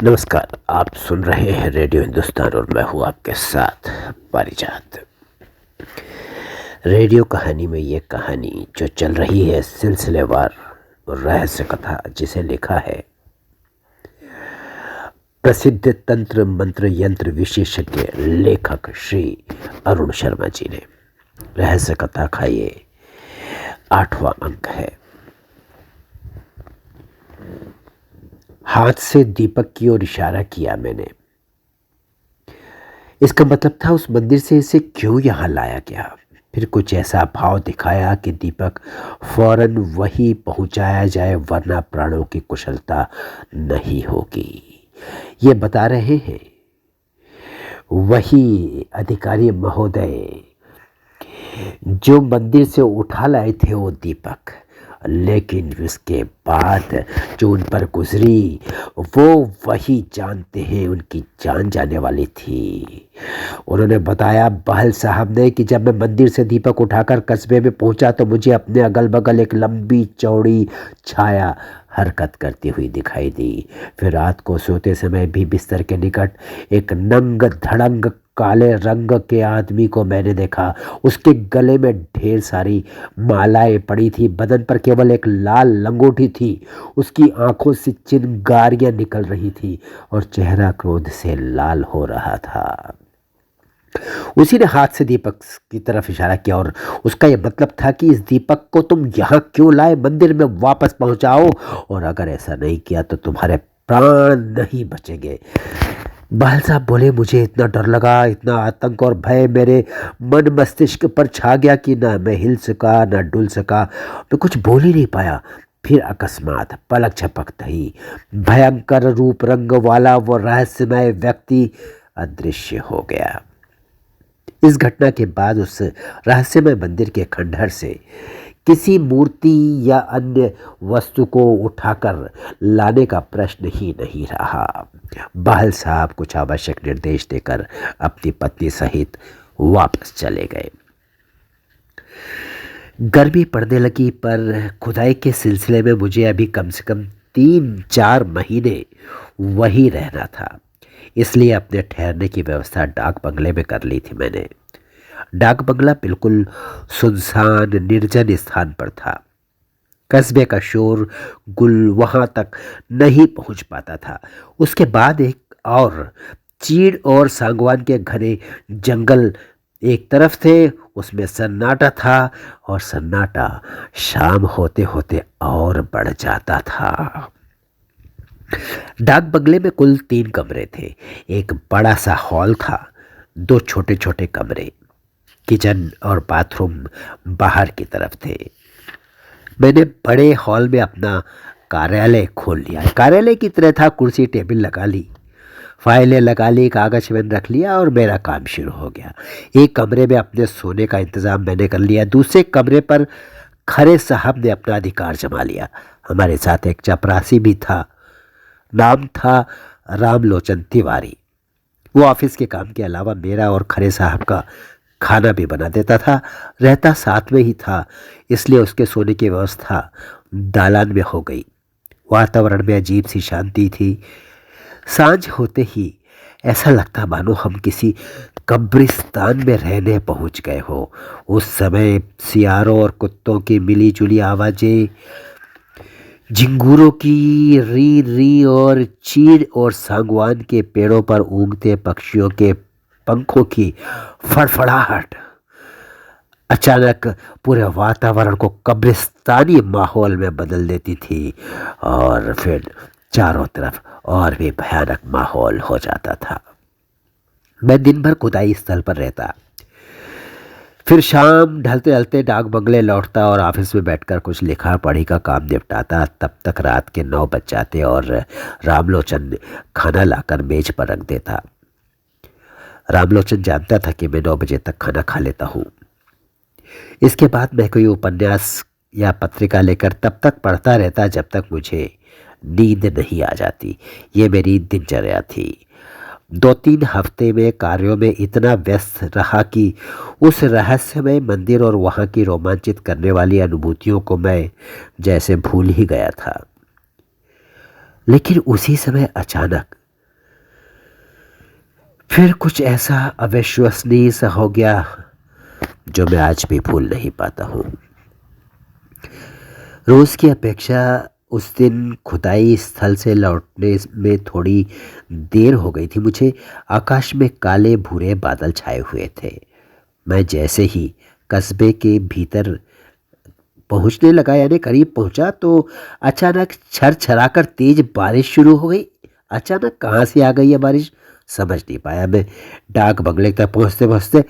नमस्कार। आप सुन रहे हैं रेडियो हिंदुस्तान और मैं हूँ आपके साथ पारिजात। रेडियो कहानी में ये कहानी जो चल रही है सिलसिलेवार रहस्य कथा, जिसे लिखा है प्रसिद्ध तंत्र मंत्र यंत्र विशेषज्ञ लेखक श्री अरुण शर्मा जी ने। रहस्य कथा का ये 8वां अंक है। हाथ से दीपक की ओर इशारा किया मैंने। इसका मतलब था उस मंदिर से इसे क्यों यहाँ लाया गया। फिर कुछ ऐसा भाव दिखाया कि दीपक फौरन वही पहुंचाया जाए, वरना प्राणों की कुशलता नहीं होगी। ये बता रहे हैं वही अधिकारी महोदय जो मंदिर से उठा लाए थे वो दीपक। लेकिन उसके बाद जो उन पर गुजरी वो वही जानते हैं, उनकी जान जाने वाली थी। उन्होंने बताया बहल साहब ने कि जब मैं मंदिर से दीपक उठाकर कस्बे में पहुंचा तो मुझे अपने अगल बगल एक लंबी चौड़ी छाया हरकत करती हुई दिखाई दी। फिर रात को सोते समय भी बिस्तर के निकट एक नंग धड़ंग काले रंग के आदमी को मैंने देखा। उसके गले में ढेर सारी मालाएं पड़ी थी, बदन पर केवल एक लाल लंगोटी थी। उसकी आंखों से चिंगारियां निकल रही थी और चेहरा क्रोध से लाल हो रहा था। उसी ने हाथ से दीपक की तरफ इशारा किया और उसका यह मतलब था कि इस दीपक को तुम यहाँ क्यों लाए, मंदिर में वापस पहुंचाओ, और अगर ऐसा नहीं किया तो तुम्हारे प्राण नहीं बचेंगे। बाल साहब बोले, मुझे इतना डर लगा, इतना आतंक और भय मेरे मन मस्तिष्क पर छा गया कि ना मैं हिल सका ना डुल सका। मैं कुछ बोल ही नहीं पाया। फिर अकस्मात पलक झपकते ही भयंकर रूप रंग वाला वो रहस्यमय व्यक्ति अदृश्य हो गया। इस घटना के बाद उस रहस्यमय मंदिर के खंडहर से किसी मूर्ति या अन्य वस्तु को उठाकर लाने का प्रश्न ही नहीं रहा। बहल साहब कुछ आवश्यक निर्देश देकर अपनी पत्नी सहित वापस चले गए। गर्मी पड़ने लगी, पर खुदाई के सिलसिले में मुझे अभी कम से कम 3-4 महीने वहीं रहना था। इसलिए अपने ठहरने की व्यवस्था डाक बंगले में कर ली थी मैंने। डाक बंगला बिल्कुल सुनसान निर्जन स्थान पर था। कस्बे का शोर गुल वहां तक नहीं पहुंच पाता था। उसके बाद एक और चीड़ और सागवान के घने जंगल एक तरफ थे, उसमें सन्नाटा था और सन्नाटा शाम होते होते और बढ़ जाता था। डाक बंगले में कुल 3 कमरे थे। एक बड़ा सा हॉल था, 2 छोटे छोटे कमरे, किचन और बाथरूम बाहर की तरफ थे। मैंने बड़े हॉल में अपना कार्यालय खोल लिया। कार्यालय की तरह था, कुर्सी टेबल लगा ली, फाइलें लगा ली, कागज पेन रख लिया और मेरा काम शुरू हो गया। एक कमरे में अपने सोने का इंतजाम मैंने कर लिया। दूसरे कमरे पर खरे साहब ने अपना अधिकार जमा लिया। हमारे साथ एक चपरासी भी था, नाम था रामलोचन तिवारी। वो ऑफिस के काम के अलावा मेरा और खरे साहब का खाना भी बना देता था। रहता साथ में ही था, इसलिए उसके सोने की व्यवस्था दालान में हो गई। वातावरण में अजीब सी शांति थी। सांझ होते ही ऐसा लगता मानो हम किसी कब्रिस्तान में रहने पहुंच गए हो। उस समय सियारों और कुत्तों की मिली जुली आवाज़ें, झिंगूरों की री री और चीड़ और सागवान के पेड़ों पर ऊँगते पक्षियों के पंखों की फड़फड़ाहट अचानक पूरे वातावरण को कब्रिस्तानी माहौल में बदल देती थी और फिर चारों तरफ और भी भयानक माहौल हो जाता था। मैं दिन भर खुदाई स्थल पर रहता, फिर शाम ढलते ढलते डाक बंगले लौटता और ऑफिस में बैठकर कुछ लिखा पढ़ी का काम निपटाता। तब तक रात के 9 बज जाते और रामलोचन खाना लाकर मेज पर रख देता। रामलोचन जानता था कि मैं 9 बजे तक खाना खा लेता हूँ। इसके बाद मैं कोई उपन्यास या पत्रिका लेकर तब तक पढ़ता रहता जब तक मुझे नींद नहीं आ जाती। ये मेरी दिनचर्या थी। 2-3 हफ्ते में कार्यों में इतना व्यस्त रहा कि उस रहस्यमय मंदिर और वहाँ की रोमांचित करने वाली अनुभूतियों को मैं जैसे भूल ही गया था। लेकिन उसी समय अचानक फिर कुछ ऐसा अविश्वसनीय सा हो गया जो मैं आज भी भूल नहीं पाता हूँ। रोज़ की अपेक्षा उस दिन खुदाई स्थल से लौटने में थोड़ी देर हो गई थी। मुझे आकाश में काले भूरे बादल छाए हुए थे। मैं जैसे ही कस्बे के भीतर पहुंचने लगा, यानी करीब पहुंचा, तो अचानक छरछराकर तेज बारिश शुरू हो गई। अचानक कहाँ से आ गई है बारिश, समझ नहीं पाया मैं। डाक बंगले तक पहुंचते पहुंचते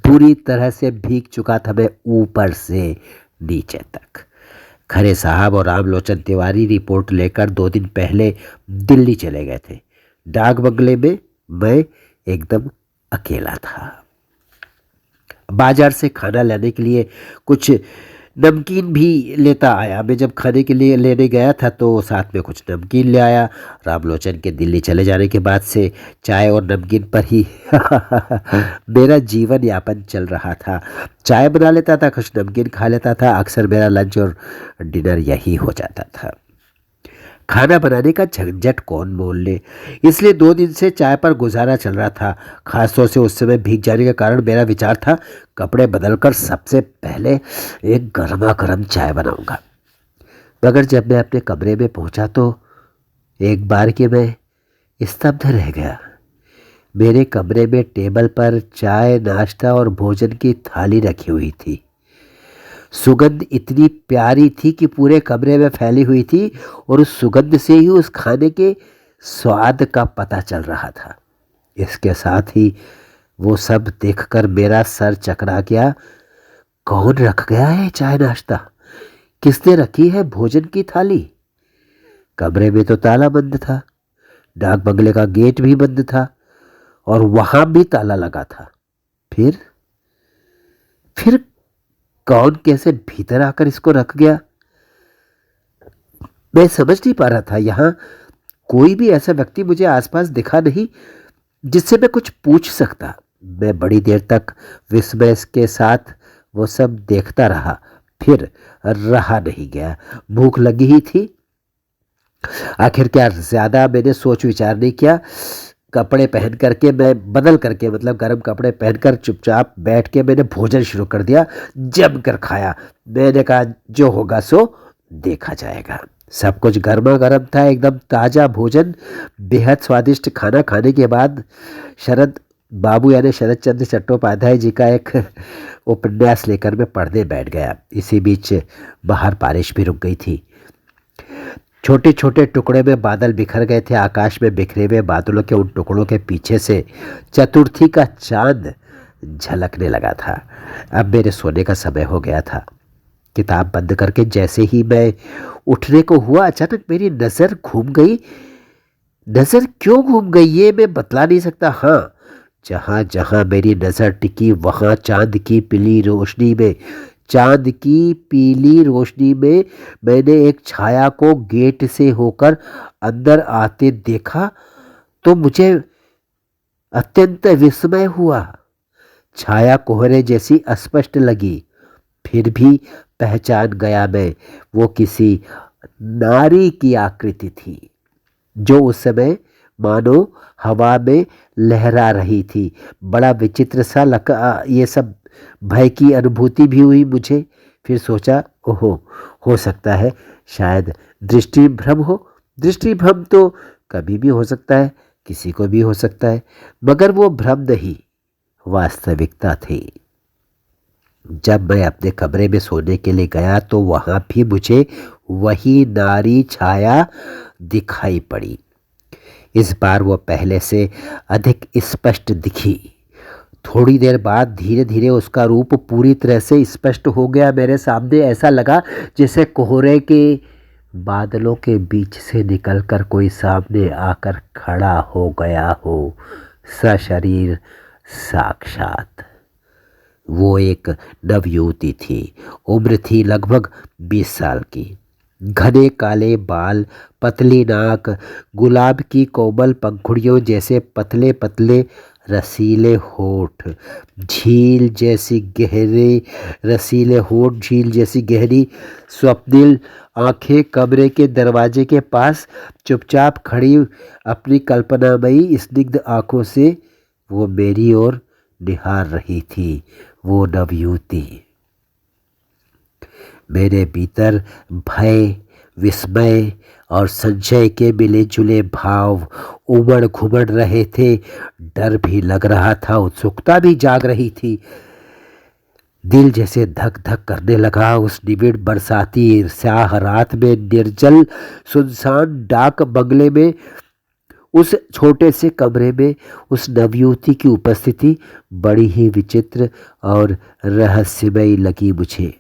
बुरी तरह से भीग चुका था मैं, ऊपर से नीचे तक। खरे साहब और रामलोचन तिवारी रिपोर्ट लेकर 2 दिन पहले दिल्ली चले गए थे। डाक बंगले में मैं एकदम अकेला था। बाजार से खाना लाने के लिए कुछ नमकीन भी लेता आया। मैं जब खाने के लिए लेने गया था तो साथ में कुछ नमकीन ले आया। रामलोचन के दिल्ली चले जाने के बाद से चाय और नमकीन पर ही मेरा जीवन यापन चल रहा था। चाय बना लेता था, कुछ नमकीन खा लेता था। अक्सर मेरा लंच और डिनर यही हो जाता था। खाना बनाने का झंझट कौन मोल ले, इसलिए 2 दिन से चाय पर गुजारा चल रहा था। खासतौर से उस समय भीग जाने के कारण मेरा विचार था कपड़े बदलकर सबसे पहले एक गर्मा गर्म चाय बनाऊंगा। मगर जब मैं अपने कमरे में पहुंचा तो एक बार के मैं स्तब्ध रह गया। मेरे कमरे में टेबल पर चाय, नाश्ता और भोजन की थाली रखी हुई थी। सुगंध इतनी प्यारी थी कि पूरे कमरे में फैली हुई थी, और उस सुगंध से ही उस खाने के स्वाद का पता चल रहा था। इसके साथ ही वो सब देखकर मेरा सर चकरा गया। कौन रख गया है चाय नाश्ता, किसने रखी है भोजन की थाली? कमरे में तो ताला बंद था, डाक बंगले का गेट भी बंद था, और वहां भी ताला लगा था। फिर कौन कैसे भीतर आकर इसको रख गया, मैं समझ नहीं पा रहा था। यहां कोई भी ऐसा व्यक्ति मुझे आसपास दिखा नहीं जिससे मैं कुछ पूछ सकता। मैं बड़ी देर तक विस्मय के साथ वो सब देखता रहा, फिर रहा नहीं गया। भूख लगी ही थी। आखिर क्या ज्यादा मैंने सोच विचार नहीं किया। कपड़े पहन करके, मैं बदल करके, मतलब गर्म कपड़े पहनकर चुपचाप बैठ के मैंने भोजन शुरू कर दिया। जम कर खाया। मैंने कहा जो होगा सो देखा जाएगा। सब कुछ गर्मा गर्म था, एकदम ताज़ा भोजन, बेहद स्वादिष्ट। खाना खाने के बाद शरद बाबू यानी शरद चंद्र चट्टोपाध्याय जी का एक उपन्यास लेकर मैं पढ़ने बैठ गया। इसी बीच बाहर बारिश भी रुक गई थी। छोटे छोटे टुकड़े में बादल बिखर गए थे। आकाश में बिखरे हुए बादलों के उन टुकड़ों के पीछे से चतुर्थी का चांद झलकने लगा था। अब मेरे सोने का समय हो गया था। किताब बंद करके जैसे ही मैं उठने को हुआ, अचानक मेरी नज़र घूम गई। नज़र क्यों घूम गई ये मैं बतला नहीं सकता। हाँ, जहाँ जहाँ मेरी नज़र टिकी वहाँ चांद की पीली रोशनी में मैंने एक छाया को गेट से होकर अंदर आते देखा तो मुझे अत्यंत विस्मय हुआ। छाया कोहरे जैसी अस्पष्ट लगी, फिर भी पहचान गया मैं। वो किसी नारी की आकृति थी जो उस समय मानो हवा में लहरा रही थी। बड़ा विचित्र सा लगा ये सब। भय की अनुभूति भी हुई मुझे। फिर सोचा, ओहो, हो सकता है शायद दृष्टि भ्रम हो। दृष्टि भ्रम तो कभी भी हो सकता है, किसी को भी हो सकता है, मगर वो भ्रम नहीं, वास्तविकता थी। जब मैं अपने कमरे में सोने के लिए गया तो वहां भी मुझे वही नारी छाया दिखाई पड़ी। इस बार वो पहले से अधिक स्पष्ट दिखी। थोड़ी देर बाद धीरे धीरे उसका रूप पूरी तरह से स्पष्ट हो गया मेरे सामने। ऐसा लगा जैसे कोहरे के बादलों के बीच से निकलकर कोई सामने आकर खड़ा हो गया हो, सशरीर साक्षात। वो एक नवयुवती थी। उम्र थी लगभग 20 साल की। घने काले बाल, पतली नाक, गुलाब की कोमल पंखुड़ियों जैसे पतले पतले रसीले होठ, झील जैसी गहरी स्वप्निल आंखें, कमरे के दरवाजे के पास चुपचाप खड़ी अपनी कल्पनामयी स्निग्ध आंखों से वो मेरी ओर निहार रही थी, वो नवयुवती। मेरे भीतर भय, विस्मय और संशय के मिले जुले भाव उमड़ घुमड़ रहे थे। डर भी लग रहा था, उत्सुकता भी जाग रही थी। दिल जैसे धक धक करने लगा। उस निबिड़ बरसाती स्याह रात में, निर्जल सुनसान डाक बंगले में, उस छोटे से कमरे में उस नवयुवती की उपस्थिति बड़ी ही विचित्र और रहस्यमयी लगी मुझे।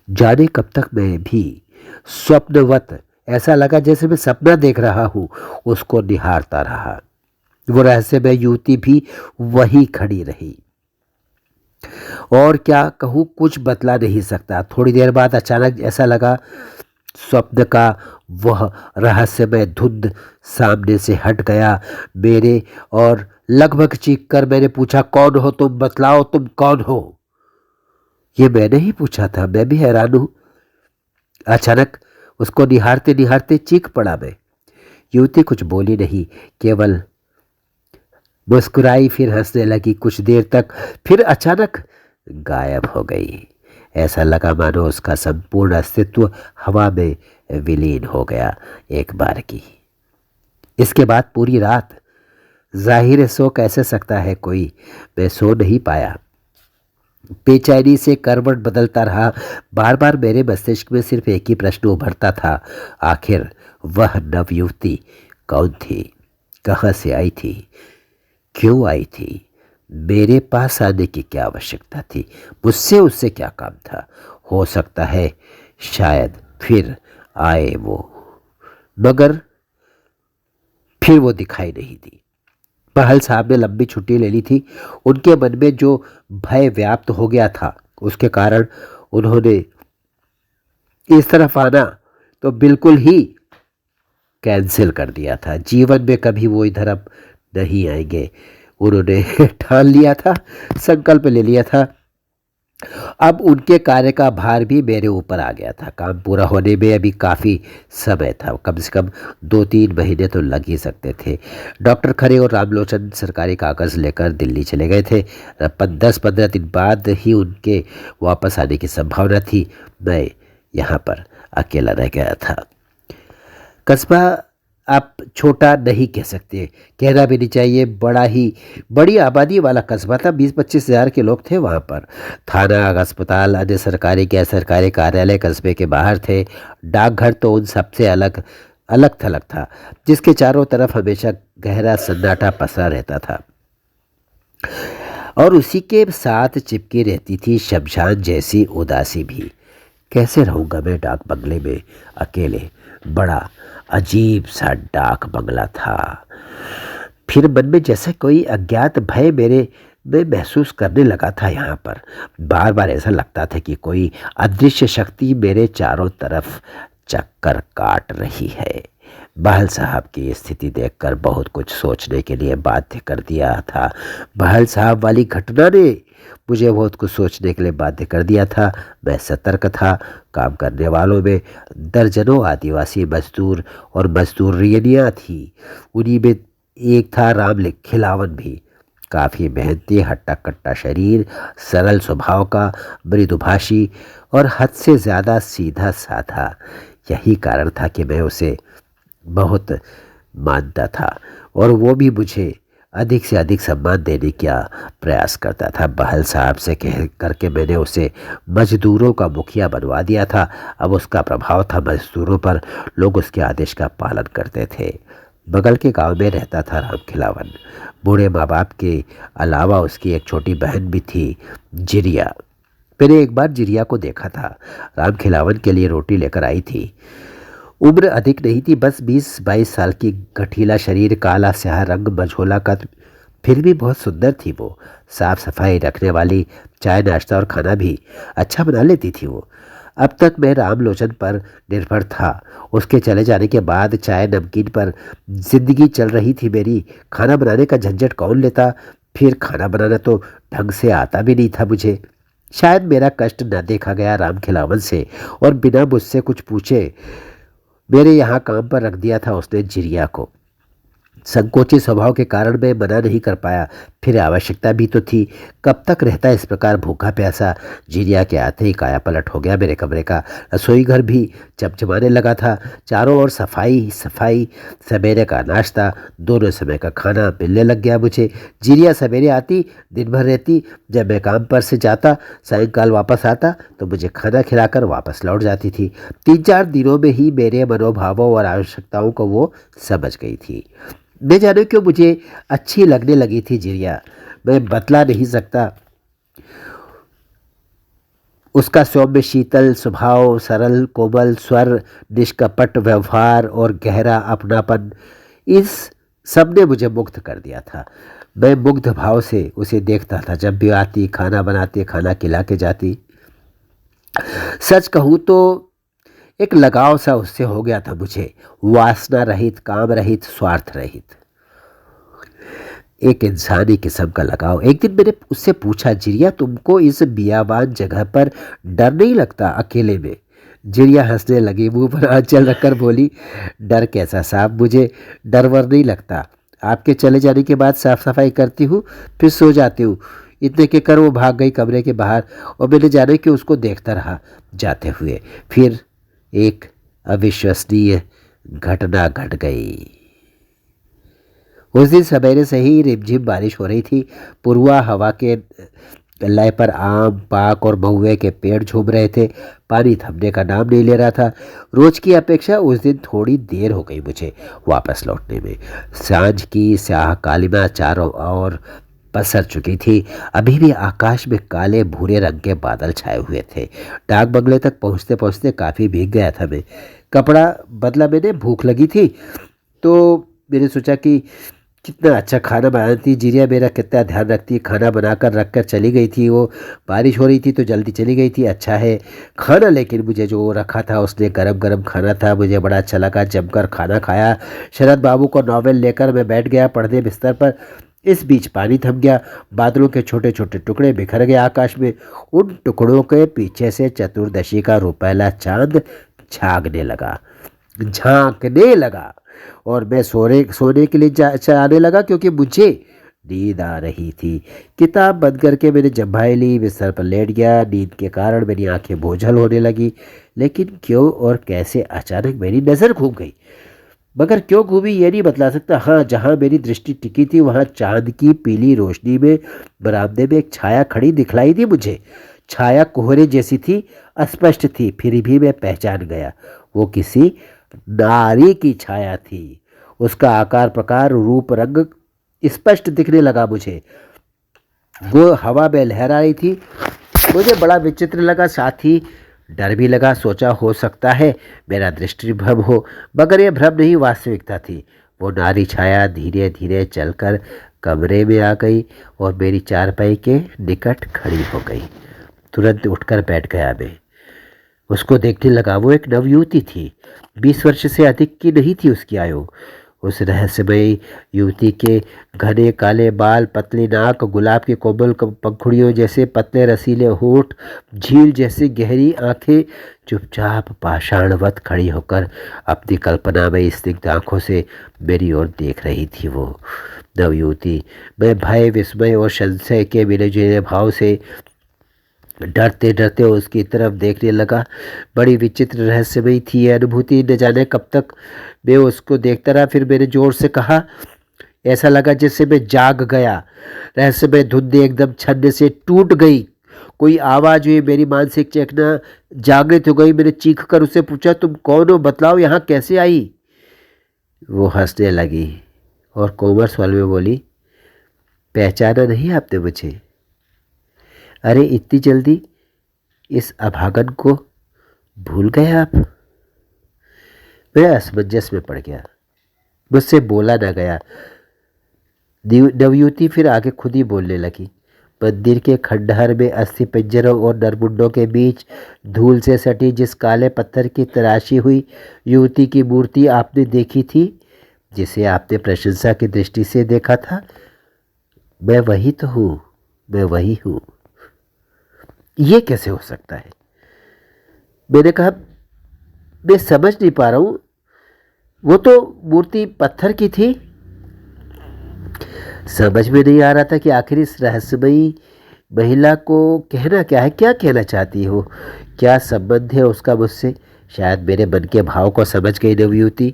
जाने कब तक मैं भी स्वप्नवत, ऐसा लगा जैसे मैं सपना देख रहा हूं, उसको निहारता रहा। वो रहस्यमय युवती भी वही खड़ी रही। और क्या कहूँ, कुछ बतला नहीं सकता। थोड़ी देर बाद अचानक ऐसा लगा स्वप्न का वह रहस्यमय धुंध सामने से हट गया मेरे, और लगभग चीख कर मैंने पूछा, कौन हो तुम? बतलाओ तुम कौन हो? ये मैंने ही पूछा था, मैं भी हैरान हूं। अचानक उसको निहारते निहारते चीख पड़ा मैं। युवती कुछ बोली नहीं, केवल मुस्कुराई, फिर हंसने लगी कुछ देर तक, फिर अचानक गायब हो गई। ऐसा लगा मानो उसका संपूर्ण अस्तित्व हवा में विलीन हो गया एक बार की। इसके बाद पूरी रात, जाहिर है सो कैसे सकता है कोई, मैं सो नहीं पाया। बेचैनी से करवट बदलता रहा। बार बार मेरे मस्तिष्क में सिर्फ एक ही प्रश्न उभरता था, आखिर वह नवयुवती कौन थी? कहाँ से आई थी? क्यों आई थी? मेरे पास आने की क्या आवश्यकता थी? मुझसे उससे क्या काम था? हो सकता है शायद फिर आए वो, मगर फिर वो दिखाई नहीं दी। महल साहब ने लंबी छुट्टी ले ली थी। उनके मन में जो भय व्याप्त हो गया था, उसके कारण उन्होंने इस तरफ आना तो बिल्कुल ही कैंसिल कर दिया था। जीवन में कभी वो इधर अब नहीं आएंगे, उन्होंने ठान लिया था, संकल्प ले लिया था। अब उनके कार्य का भार भी मेरे ऊपर आ गया था। काम पूरा होने में अभी काफ़ी समय था, कम से कम 2-3 महीने तो लग ही सकते थे। डॉक्टर खरे और रामलोचन सरकारी कागज़ लेकर दिल्ली चले गए थे। 10-15 दिन बाद ही उनके वापस आने की संभावना थी। मैं यहाँ पर अकेला रह गया था। कस्बा आप छोटा नहीं कह सकते, कहना भी नहीं चाहिए, बड़ी आबादी वाला कस्बा था। 20-25 हज़ार के लोग थे वहाँ पर। थाना, अस्पताल, अन्य सरकारी गैर सरकारी कार्यालय कस्बे के बाहर थे। डाकघर तो उन सबसे अलग अलग थलग था, जिसके चारों तरफ हमेशा गहरा सन्नाटा पसरा रहता था, और उसी के साथ चिपकी रहती थी शमशान जैसी उदासी भी। कैसे रहूँगा मैं डाक बंगले में अकेले? बड़ा अजीब सा डाक बंगला था। फिर मन में जैसे कोई अज्ञात भय मेरे में महसूस करने लगा था। यहाँ पर बार बार ऐसा लगता था कि कोई अदृश्य शक्ति मेरे चारों तरफ चक्कर काट रही है। बहल साहब की स्थिति देखकर बहुत कुछ सोचने के लिए बाध्य कर दिया था। बहल साहब वाली घटना ने मुझे बहुत कुछ सोचने के लिए बाध्य कर दिया था। मैं सतर्क था। काम करने वालों में दर्जनों आदिवासी मजदूर और मजदूरियाँ थी। उन्हीं में एक था राम खिलावन भी। काफ़ी मेहनती, हट्टा कट्टा शरीर, सरल स्वभाव का, मृदुभाषी और हद से ज़्यादा सीधा साधा। यही कारण था कि मैं उसे बहुत मानता था, और वो भी मुझे अधिक से अधिक सम्मान देने का प्रयास करता था। बहल साहब से कह करके मैंने उसे मजदूरों का मुखिया बनवा दिया था। अब उसका प्रभाव था मजदूरों पर, लोग उसके आदेश का पालन करते थे। बगल के गांव में रहता था राम खिलावन। बूढ़े माँ बाप के अलावा उसकी एक छोटी बहन भी थी, जिरिया। मैंने एक बार जिरिया को देखा था। राम खिलावन के लिए रोटी लेकर आई थी। उम्र अधिक नहीं थी, बस 20-22 साल की। गठीला शरीर, काला स्याह रंग, मझोला कद, फिर भी बहुत सुंदर थी वो। साफ सफाई रखने वाली, चाय नाश्ता और खाना भी अच्छा बना लेती थी वो। अब तक मैं रामलोचन पर निर्भर था। उसके चले जाने के बाद चाय नमकीन पर जिंदगी चल रही थी मेरी। खाना बनाने का झंझट कौन लेता? फिर खाना बनाना तो ढंग से आता भी नहीं था मुझे। शायद मेरा कष्ट न देखा गया राम खिलावन से, और बिना मुझसे कुछ पूछे मेरे यहाँ काम पर रख दिया था उसने जिरिया को। संकोची स्वभाव के कारण मैं मना नहीं कर पाया। फिर आवश्यकता भी तो थी। कब तक रहता इस प्रकार भूखा प्यासा। जीरिया के आते ही काया पलट हो गया मेरे कमरे का। रसोई घर भी चमचमाने लगा था। चारों ओर सफाई ही सफाई। सवेरे का नाश्ता, दोनों समय का खाना मिलने लग गया मुझे। जीरिया सवेरे आती, दिन भर रहती। जब मैं काम पर से जाता, सायंकाल वापस आता तो मुझे खाना खिलाकर वापस लौट जाती थी। 3-4 दिनों में ही मेरे मनोभावों और आवश्यकताओं को वो समझ गई थी। न जाने क्यों मुझे अच्छी लगने लगी थी जीरिया। मैं बतला नहीं सकता। उसका सौम्य शीतल स्वभाव, सरल कोमल स्वर, निष्कपट व्यवहार और गहरा अपनापन, इस सब ने मुझे मुग्ध कर दिया था। मैं मुग्ध भाव से उसे देखता था। जब भी आती, खाना बनाती, खाना खिला के जाती। सच कहूँ तो एक लगाव सा उससे हो गया था मुझे। वासना रहित, काम रहित, स्वार्थ रहित, एक इंसानी किस्म का लगाव। एक दिन मैंने उससे पूछा, जिरिया तुमको इस बियाबान जगह पर डर नहीं लगता अकेले में? जिरिया हंसने लगी, मुंह पर आंचल रखकर बोली, डर कैसा साहब, मुझे डर वर नहीं लगता। आपके चले जाने के बाद साफ सफाई करती हूँ, फिर सो जाती हूँ। इतने के कर वो भाग गई कमरे के बाहर और मैंने जाने कि उसको देखता रहा जाते हुए। फिर एक अविश्वसनीय घटना घट गई। उस दिन सवेरे से ही रिमझिम बारिश हो रही थी। पूर्वा हवा के लय पर आम, पाक और महुए के पेड़ झूम रहे थे। पानी थमने का नाम नहीं ले रहा था। रोज की अपेक्षा उस दिन थोड़ी देर हो गई मुझे वापस लौटने में। सांझ की स्याह कालिमा चारों ओर पसर चुकी थी। अभी भी आकाश में काले भूरे रंग के बादल छाए हुए थे। डाक बंगले तक पहुंचते पहुंचते काफ़ी भीग गया था मैं। कपड़ा बदला मैंने, भूख लगी थी तो मैंने सोचा कि कितना अच्छा खाना बनाती थी जीरिया, मेरा कितना ध्यान रखती है। खाना बनाकर रख कर चली गई थी वो। बारिश हो रही थी तो जल्दी चली गई थी। अच्छा है खाना, लेकिन मुझे जो रखा था उसने गरम गरम खाना था, मुझे बड़ा अच्छा लगा। जमकर खाना खाया। शरद बाबू को नॉवेल लेकर मैं बैठ गया पढ़ने बिस्तर पर। इस बीच पानी थम गया। बादलों के छोटे छोटे टुकड़े बिखर गए आकाश में। उन टुकड़ों के पीछे से चतुर्दशी का रुपैला चांद झांकने लगा और मैं सोने के लिए जाने लगा, क्योंकि मुझे नींद आ रही थी। किताब बंद करके मैंने जम्भाई ली, बिस्तर पर लेट गया। नींद के कारण मेरी आंखें बोझल होने लगी। लेकिन क्यों और कैसे अचानक मेरी नज़र घूम गई। मगर क्यों घूमी ये नहीं बतला सकता। हाँ, जहाँ मेरी दृष्टि टिकी थी वहाँ चांद की पीली रोशनी में बरामदे में एक छाया खड़ी दिखलाई दी मुझे। छाया कोहरे जैसी थी, अस्पष्ट थी, फिर भी मैं पहचान गया। वो किसी नारी की छाया थी। उसका आकार, प्रकार, रूप, रंग स्पष्ट दिखने लगा मुझे। वो हवा में लहरा रही थी। मुझे बड़ा विचित्र लगा, साथ ही डर भी लगा। सोचा हो सकता है मेरा दृष्टि भ्रम हो, मगर यह भ्रम नहीं, वास्तविकता थी। वो नारी छाया धीरे धीरे चलकर कमरे में आ गई और मेरी चारपाई के निकट खड़ी हो गई। तुरंत उठकर बैठ गया मैं। उसको देखने लगा। वो एक नवयुवती थी। 20 वर्ष से अधिक की नहीं थी उसकी आयु। उस रहस्यमयी युवती के घने काले बाल, पतली नाक, गुलाब की कोमल पंखुड़ियों जैसे पतले रसीले होठ, झील जैसी गहरी आंखें, चुपचाप पाषाणवत खड़ी होकर अपनी कल्पना में स्निग्ध आंखों से मेरी ओर देख रही थी वो नवयुवती। मैं भय, विस्मय और संशय के मिले जुले भाव से डरते डरते उसकी तरफ देखने लगा। बड़ी विचित्र रहस्यमयी थी यह अनुभूति। न जाने कब तक मैं उसको देखता रहा। फिर मैंने जोर से कहा। ऐसा लगा जैसे मैं जाग गया। रहस्यमय धुंध एकदम छन्ने से टूट गई। कोई आवाज़ हुई, मेरी मानसिक चेतना जागृत हो गई। मैंने चीख कर उससे पूछा, तुम कौन हो, बतलाओ, यहाँ कैसे आई? वो हंसने लगी और कोमल स्वर में बोली, पहचाना नहीं आपने मुझे? अरे इतनी जल्दी इस अभागन को भूल गए आप? मैं असमंजस में पड़ गया। मुझसे बोला न गया। नवयुवती फिर आगे खुद ही बोलने लगी। मंदिर के खंडहर में अस्थि पिंजरों और नरमुंडों के बीच धूल से सटी जिस काले पत्थर की तराशी हुई युवती की मूर्ति आपने देखी थी, जिसे आपने प्रशंसा की दृष्टि से देखा था, मैं वही तो हूँ, मैं वही हूँ। ये कैसे हो सकता है? मैंने कहा, मैं समझ नहीं पा रहा हूँ। वो तो मूर्ति पत्थर की थी, समझ में नहीं आ रहा था कि आखिर इस रहस्यमयी महिला को कहना क्या है, क्या कहना चाहती हो, क्या संबंध है उसका मुझसे। शायद मेरे मन के भाव को समझ गई नवयुवती।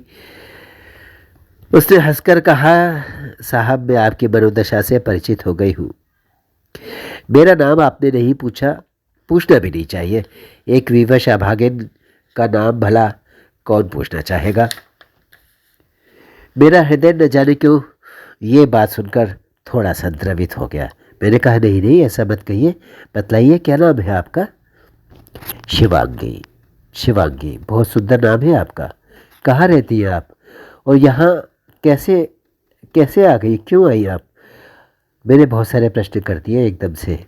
उसने हंसकर कहा, साहब मैं आपकी मनोदशा से परिचित हो गई हूँ। मेरा नाम आपने नहीं पूछा, पूछना भी नहीं चाहिए। एक विवश अभागिन का नाम भला कौन पूछना चाहेगा। मेरा हृदय न जाने क्यों ये बात सुनकर थोड़ा सा द्रवित हो गया। मैंने कहा, नहीं नहीं ऐसा मत कहिए, बतलाइए क्या नाम है आपका। शिवांगी। शिवांगी, बहुत सुंदर नाम है आपका। कहाँ रहती हैं आप, और यहाँ कैसे कैसे आ गई, क्यों आई आप। मैंने बहुत सारे प्रश्न कर दिए एकदम से।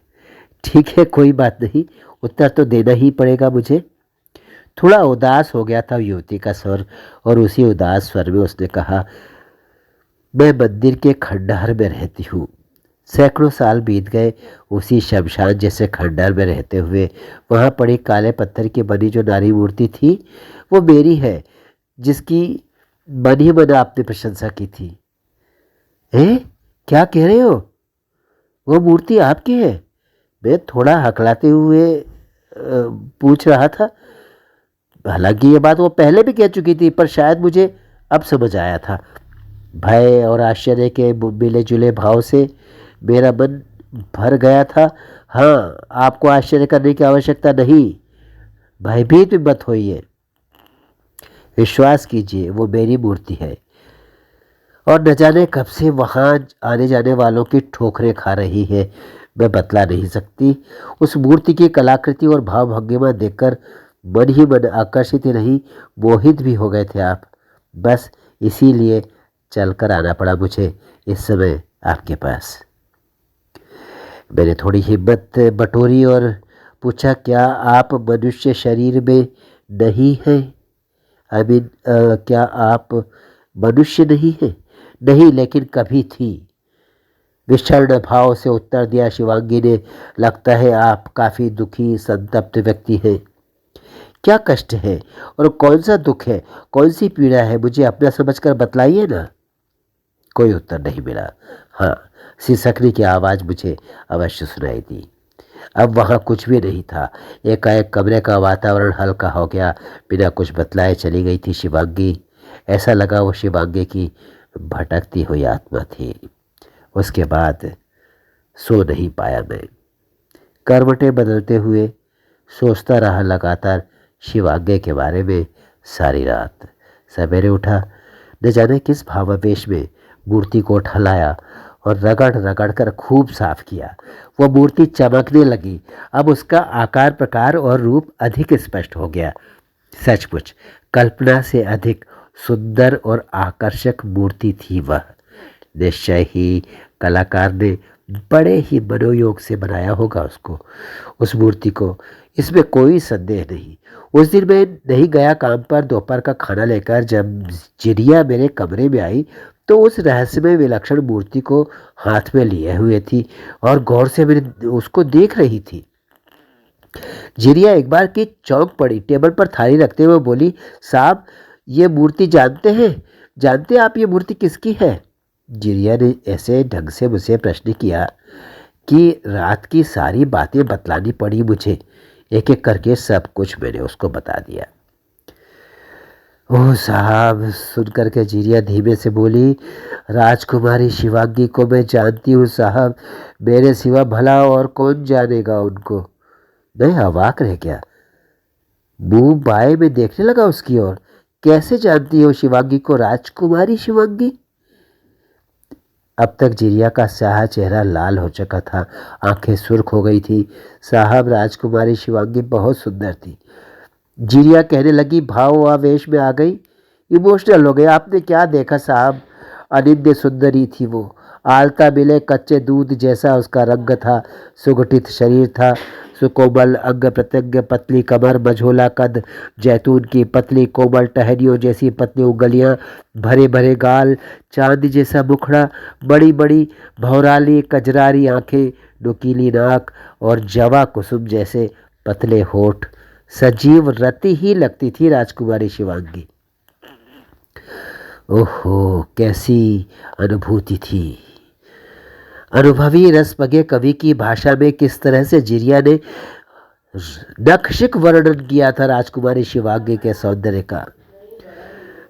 ठीक है कोई बात नहीं, उत्तर तो देना ही पड़ेगा मुझे। थोड़ा उदास हो गया था युवती का स्वर, और उसी उदास स्वर में उसने कहा, मैं मंदिर के खंडहर में रहती हूँ। सैकड़ों साल बीत गए उसी शमशान जैसे खंडहर में रहते हुए। वहाँ पड़ी काले पत्थर की बनी जो नारी मूर्ति थी वो मेरी है, जिसकी मन ही मन आपने प्रशंसा की थी। क्या कह रहे हो, वो मूर्ति आपकी है। मैं थोड़ा हकलाते हुए पूछ रहा था। हालांकि ये बात वो पहले भी कह चुकी थी, पर शायद मुझे अब समझ आया था। भय और आश्चर्य के मिले जुले भाव से मेरा मन भर गया था। हाँ, आपको आश्चर्य करने की आवश्यकता नहीं, भयभीत भी मत होइए। विश्वास कीजिए वो मेरी मूर्ति है, और न जाने कब से वहाँ आने जाने वालों की ठोकरें खा रही है। मैं बतला नहीं सकती। उस मूर्ति की कलाकृति और भाव भंगिमा देखकर मन ही मन आकर्षित ही नहीं, मोहित भी हो गए थे आप। बस इसीलिए चलकर आना पड़ा मुझे इस समय आपके पास। मैंने थोड़ी हिम्मत बटोरी और पूछा, क्या आप मनुष्य शरीर में नहीं हैं। आई मीन क्या आप मनुष्य नहीं हैं। नहीं, लेकिन कभी थी। विषण भाव से उत्तर दिया शिवांगी ने। लगता है आप काफ़ी दुखी संतप्त व्यक्ति हैं। क्या कष्ट है और कौन सा दुख है, कौन सी पीड़ा है, मुझे अपना समझकर बतलाइए ना। कोई उत्तर नहीं मिला। हाँ, सिसकने की आवाज़ मुझे अवश्य सुनाई दी। अब वहाँ कुछ भी नहीं था। एकाएक कमरे का वातावरण हल्का हो गया। बिना कुछ बतलाए चली गई थी शिवांगी। ऐसा लगा वो शिवांगी की भटकती हुई आत्मा थी। उसके बाद सो नहीं पाया मैं। करवटें बदलते हुए सोचता रहा लगातार शिवांगी के बारे में सारी रात। सवेरे उठा, न जाने किस भावावेश में मूर्ति को उठलाया और रगड़ रगड़ कर खूब साफ किया। वह मूर्ति चमकने लगी। अब उसका आकार प्रकार और रूप अधिक स्पष्ट हो गया। सचमुच कल्पना से अधिक सुंदर और आकर्षक मूर्ति थी वह। निश्चय ही कलाकार ने बड़े ही मनोयोग से बनाया होगा उसको, उस मूर्ति को, इसमें कोई संदेह नहीं। उस दिन मैं नहीं गया काम पर। दोपहर का खाना लेकर जब जिरिया मेरे कमरे में आई तो उस रहस्यमय विलक्षण मूर्ति को हाथ में लिए हुए थी और गौर से मेरे उसको देख रही थी। जिरिया एक बार की चौंक पड़ी। टेबल पर थाली रखते हुए बोली, साहब ये मूर्ति जानते हैं, जानते आप ये मूर्ति किसकी है। जिरिया ने ऐसे ढंग से मुझसे प्रश्न किया कि रात की सारी बातें बतलानी पड़ी मुझे। एक एक करके सब कुछ मैंने उसको बता दिया। ओह साहब, सुनकर के जिरिया धीमे से बोली, राजकुमारी शिवांगी को मैं जानती हूँ साहब, मेरे सिवा भला और कौन जानेगा उनको। मैं अवाक रह गया। मुंह बाएं में देखने लगा उसकी ओर। कैसे जानती हो शिवांगी को, राजकुमारी शिवांगी। अब तक जिरिया का स्याह चेहरा लाल हो चुका था, आंखें सुर्ख हो गई थी। साहब राजकुमारी शिवांगी बहुत सुंदर थी। जिरिया कहने लगी, भाव आवेश में आ गई, इमोशनल हो गई। आपने क्या देखा साहब, अनिंद्य सुंदरी थी वो। आलता मिले कच्चे दूध जैसा उसका रंग था। सुगठित शरीर था, सुकोमल अंग प्रत्यंग, पतली कमर, मझोला कद, जैतून की पतली कोमल टहनियों जैसी पतली उंगलियां, भरे भरे गाल, चांदी जैसा मुखड़ा, बड़ी बड़ी भौराली कजरारी आंखें, नुकीली नाक और जवा कुसुम जैसे पतले होठ। सजीव रति ही लगती थी राजकुमारी शिवांगी। ओहो कैसी अनुभूति थी। अनुभवी रसपगे कवि की भाषा में किस तरह से जिरिया ने नखशिक वर्णन किया था राजकुमारी शिवांगी के सौंदर्य का,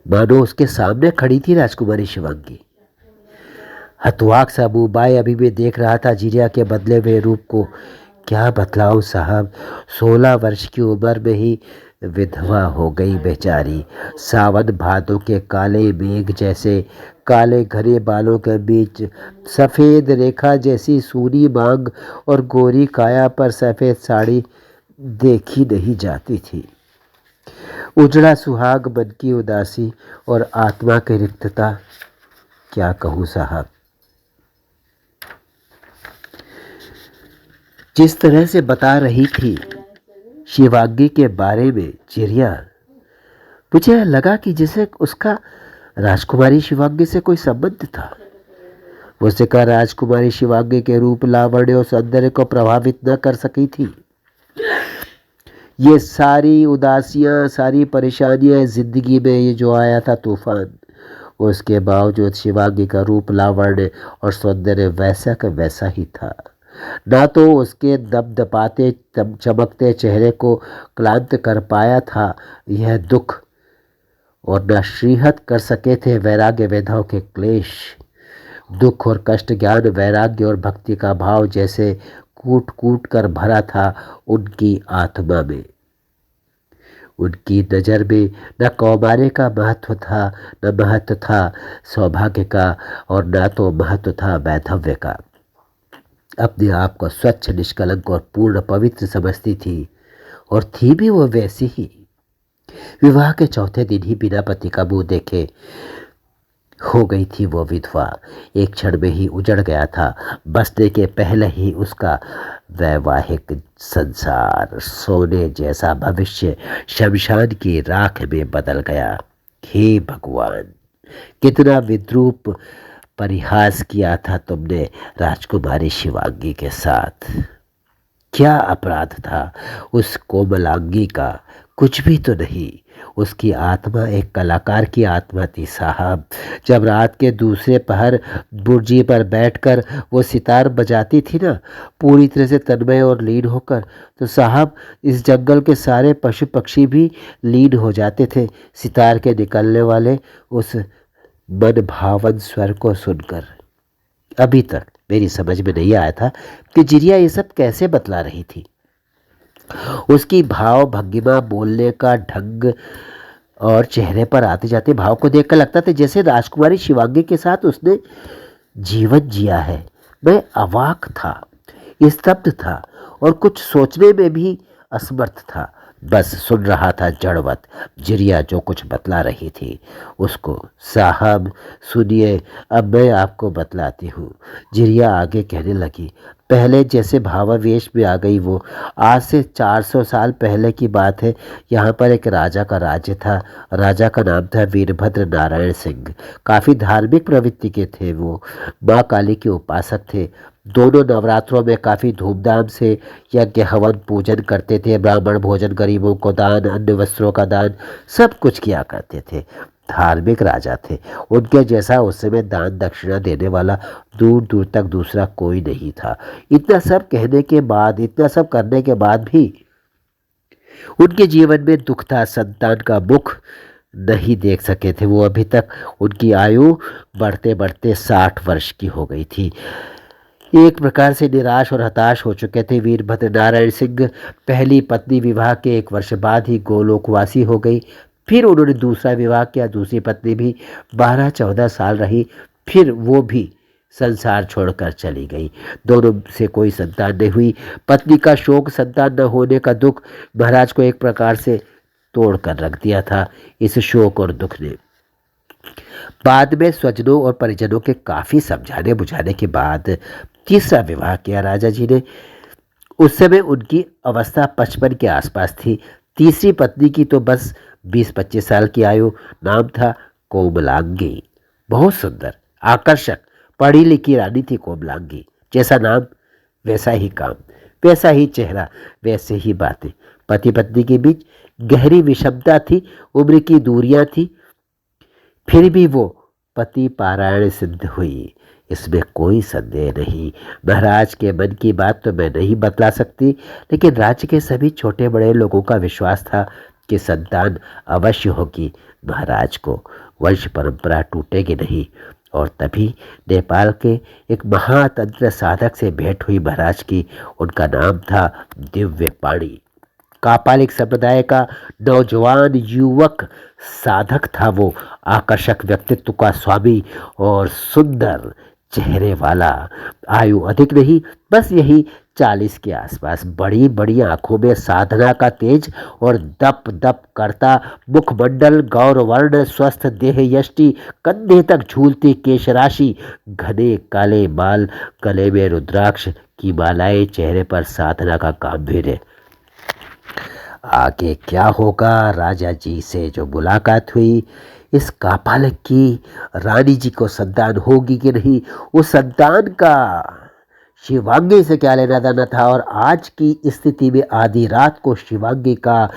मानो उसके सामने खड़ी थी राजकुमारी शिवांगी। हतवाक सा मुंबाई अभी भी देख रहा था जिरिया के बदले हुए रूप को। क्या बतलाऊं साहब, 16 वर्ष की उम्र में ही विधवा हो गई बेचारी। सावन भादों के काले मेघ जैसे काले घने बालों के बीच सफ़ेद रेखा जैसी सूनी मांग और गोरी काया पर सफ़ेद साड़ी देखी नहीं जाती थी। उजड़ा सुहाग, मन की उदासी और आत्मा की रिक्तता, क्या कहूँ साहब। जिस तरह से बता रही थी शिवांगी के बारे में जिरिया, मुझे लगा कि जैसे उसका राजकुमारी शिवांगी से कोई संबंध था। उसने कहा राजकुमारी शिवांगी के रूप, लावण्य और सौंदर्य को प्रभावित न कर सकी थी। ये सारी उदासियां, सारी परेशानियां जिंदगी में, ये जो आया था तूफान, उसके बावजूद शिवांगी का रूप, लावण्य और सौंदर्य वैसा का वैसा ही था। ना तो उसके दपदपाते चमकते चेहरे को क्लांत कर पाया था यह दुख, और न श्रीहत कर सके थे वैराग्य वेदाओं के क्लेश। दुख और कष्ट, ज्ञान, वैराग्य और भक्ति का भाव जैसे कूट कूट कर भरा था उनकी आत्मा में। उनकी नज़र में न कौमारे का महत्व था, न महत्व था सौभाग्य का, और न तो महत्व था वैधव्य का। अपने आप को स्वच्छ, निष्कलंक और पूर्ण पवित्र समझती थी, और थी भी वो वैसी ही। विवाह के चौथे दिन ही बिना पति का मुंह देखे हो गई थी वो विधवा। एक क्षण में ही उजड़ गया था। बसने के पहले ही उसका वैवाहिक संसार सोने जैसा भविष्य शमशान की राख में बदल गया। हे भगवान, कितना विद्रूप परिहास किया था तुमने राजकुमारी शिवांगी के साथ। क्या अपराध था उस कोमलांगी का? कुछ भी तो नहीं। उसकी आत्मा एक कलाकार की आत्मा थी साहब। जब रात के दूसरे पहर बुर्जी पर बैठकर वो सितार बजाती थी ना, पूरी तरह से तन्मय और लीन होकर, तो साहब इस जंगल के सारे पशु पक्षी भी लीन हो जाते थे सितार के निकलने वाले उस मन भावन स्वर को सुनकर। अभी तक मेरी समझ में नहीं आया था कि जिरिया ये सब कैसे बतला रही थी। उसकी भाव भंगिमा, बोलने का ढंग और चेहरे पर आते जाते भाव को देखकर लगता था जैसे राजकुमारी शिवांगी के साथ उसने जीवन जिया है। मैं अवाक था, स्तब्ध था और कुछ सोचने में भी असमर्थ था। बस सुन रहा था जड़वत। जिरिया जो कुछ बतला रही थी उसको। साहब सुनिए, अब मैं आपको बतलाती हूँ। जिरिया आगे कहने लगी। पहले जैसे भावावेश में आ गई वो। आज से 400 साल पहले की बात है। यहाँ पर एक राजा का राज्य था। राजा का नाम था वीरभद्र नारायण सिंह। काफ़ी धार्मिक प्रवृत्ति के थे वो। माँ काली के उपासक थे। दोनों नवरात्रों में काफ़ी धूमधाम से यज्ञ हवन पूजन करते थे। ब्राह्मण भोजन, गरीबों को दान, अन्य वस्त्रों का दान, सब कुछ किया करते थे। धार्मिक राजा थे। उनके जैसा उस समय दान दक्षिणा देने वाला दूर दूर तक दूसरा कोई नहीं था। इतना सब कहने के बाद, इतना सब करने के बाद भी उनके जीवन में दुख था। संतान का मुख नहीं देख सके थे वो। अभी तक उनकी आयु बढ़ते बढ़ते 60 वर्ष की हो गई थी। एक प्रकार से निराश और हताश हो चुके थे वीरभद्र नारायण सिंह। पहली पत्नी विवाह के 1 वर्ष बाद ही गोलोकवासी हो गई। फिर उन्होंने दूसरा विवाह किया। दूसरी पत्नी भी 12-14 साल रही, फिर वो भी संसार छोड़कर चली गई। दोनों से कोई संतान नहीं हुई। पत्नी का शोक, संतान न होने का दुख महाराज को एक प्रकार से तोड़ कर रख दिया था। इस शोक और दुख ने बाद में स्वजनों और परिजनों के काफ़ी समझाने बुझाने के बाद तीसरा विवाह किया राजा जी ने। उस समय उनकी अवस्था 55 के आसपास थी। तीसरी पत्नी की तो बस 20-25 साल की आयु। नाम था कोमलांगी। बहुत सुंदर, आकर्षक, पढ़ी लिखी रानी थी कोमलांगी। जैसा नाम वैसा ही काम, वैसा ही चेहरा, वैसे ही बातें। पति पत्नी के बीच गहरी विषमता थी, उम्र की दूरियां थी, फिर भी वो पति पारायण सिद्ध हुई, इसमें कोई संदेह नहीं। महाराज के मन की बात तो मैं नहीं बतला सकती, लेकिन राज्य के सभी छोटे बड़े लोगों का विश्वास था कि संतान अवश्य होगी। महाराज को वंश परंपरा टूटेगी नहीं। और तभी नेपाल के एक महातंत्र साधक से भेंट हुई महाराज की। उनका नाम था दिव्य पाणी। कापालिक संप्रदाय का नौजवान युवक साधक था वो। आकर्षक व्यक्तित्व का स्वामी और सुंदर चेहरे वाला। आयु अधिक नहीं, बस यही 40 के आसपास। बड़ी बड़ी आंखों में साधना का तेज और दप दप करता मुखमंडल, गौरवर्ण, स्वस्थ देह यष्टि, कंधे तक झूलती केशराशि, घने काले बाल, गले में रुद्राक्ष की मालाएं, चेहरे पर साधना का गांभीर्य। आगे क्या होगा? राजा जी से जो मुलाकात हुई, इस कापालिक की रानी जी को संतान होगी कि नहीं, उस संतान का शिवांगी से क्या लेना देना था, और आज की स्थिति में आधी रात को शिवांगी का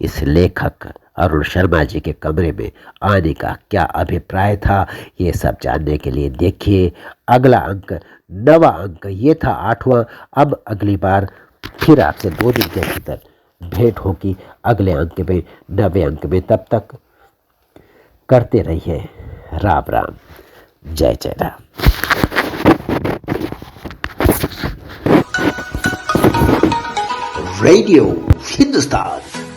इस लेखक अरुण शर्मा जी के कमरे में आने का क्या अभिप्राय था, ये सब जानने के लिए देखिए अगला अंक, 9वां अंक। ये था 8वां। अब अगली बार फिर आपसे 2 दिन के भीतर भेंट होगी अगले अंक में, 9वें अंक में। तब तक करते रहिए। राम राम, जय जय राम। रेडियो हिंदुस्तान।